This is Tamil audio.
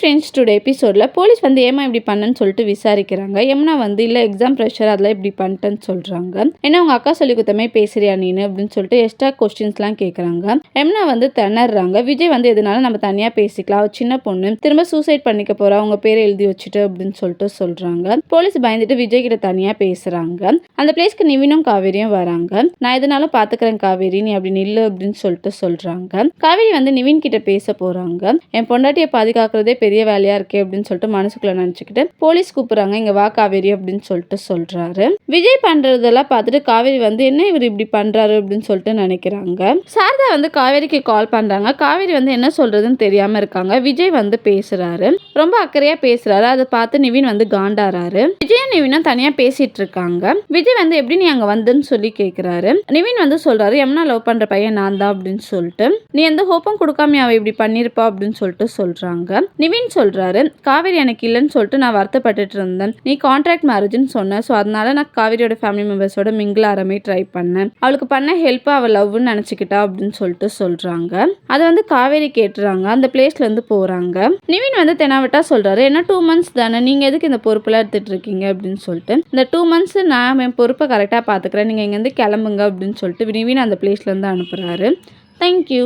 ஃப்ரெண்ட்ஸ் டுடே எபிசோடில் போலீஸ் வந்து ஏமா இப்படி பண்ணன்னு சொல்லிட்டு விசாரிக்கிறாங்க. யமுனா வந்து இல்லை எக்ஸாம் ப்ரெஷர் அதெல்லாம் இப்படி பண்ணிட்டேன்னு சொல்கிறாங்க. ஏன்னா உங்கள் அக்கா சொல்லி கொடுத்தமே பேசுறியா நீனு அப்படின்னு சொல்லிட்டு எக்ஸ்ட்ரா கொஸ்டின்ஸ்லாம் கேட்குறாங்க. யமுனா வந்து திணறாங்க. விஜய் வந்து எதுனாலும் நம்ம தனியாக பேசிக்கலாம், அவள் சின்ன பொண்ணு திரும்ப சூசைட் பண்ணிக்க போகிறா, அவங்க பேரை எழுதி வச்சுட்டு அப்படின்னு சொல்லிட்டு சொல்கிறாங்க. போலீஸ் பயந்துட்டு விஜய் கிட்ட தனியாக பேசுகிறாங்க. அந்த பிளேஸ்க்கு நிவினும் காவேரியும் வராங்க. நான் எதுனாலும் பார்த்துக்கிறேன் காவேரி, நீ அப்படி நில்லு அப்படின்னு சொல்லிட்டு சொல்கிறாங்க. காவேரி வந்து நிவின் கிட்ட பேச போகிறாங்க. என் பொண்டாட்டியை பாதுகாக்கிறதே பெரிய வேலையா இருக்கே அப்படின்னு சொல்லிட்டு மனசுக்குள்ள நினைச்சுக்கிட்டு போலீஸ் கூப்பிடுறாங்க, இங்க வா காவேரி அப்படின்னு சொல்லிட்டு சொல்றாரு. விஜய் பண்றதெல்லாம் பார்த்துட்டு காவேரி வந்து என்ன இவர் இப்படி பண்றாரு அப்படின்னு சொல்லிட்டு நினைக்கிறாங்க. சாரதா வந்து காவேரிக்கு கால் பண்றாங்க. காவேரி வந்து என்ன சொல்றதுன்னு தெரியாம இருக்காங்க. விஜய் வந்து பேசுறாரு, ரொம்ப அக்கறையா பேசுறாரு. அதை பார்த்து நிவின் வந்து காண்டாராரு. விஜயும் நிவினும் தனியா பேசிட்டு இருக்காங்க. விஜய் வந்து எப்படி நீ அங்க வந்துன்னு சொல்லி கேக்குறாரு. நிவின் வந்து சொல்றாரு, யமுனா லவ் பண்ற பையன் நான் தான் அப்படின்னு சொல்லிட்டு, நீ எந்த ஹோப்பும் கொடுக்காம அவ இப்படி பண்ணிருப்பா அப்படின்னு சொல்லிட்டு சொல்றாங்க. நிவின் சொல்றாரு, காவேரி எனக்கு இல்லைன்னு சொல்லிட்டு நான் வருத்தப்பட்டுட்டு இருந்தேன். நீ கான்ட்ராக்ட் மேரேஜ்னு சொன்ன, ஸோ அதனால நான் காவேரியோட ஃபேமிலி மெம்பர்ஸோட மிங்கிள் ஆரமே ட்ரை பண்ணேன். அவளுக்கு பண்ண ஹெல்ப் அவள் லவ்னு நினச்சிக்கிட்டா அப்படின்னு சொல்லிட்டு சொல்றாங்க. அதை வந்து காவேரி கேட்டுறாங்க. அந்த பிளேஸ்ல இருந்து போறாங்க. நிவின் வந்து தெனாவட்டா சொல்றாரு, என்ன 2 months தானே, நீங்க எதுக்கு இந்த பொறுப்பெல்லாம் எடுத்துட்டு இருக்கீங்க அப்படின்னு சொல்லிட்டு, இந்த 2 months நான் என் பொறுப்பை கரெக்டாக பார்த்துக்கிறேன், நீங்க இங்கேருந்து கிளம்புங்க அப்படின்னு சொல்லிட்டு நிவின் அந்த பிளேஸ்ல இருந்து அனுப்புறாரு. தேங்க்யூ.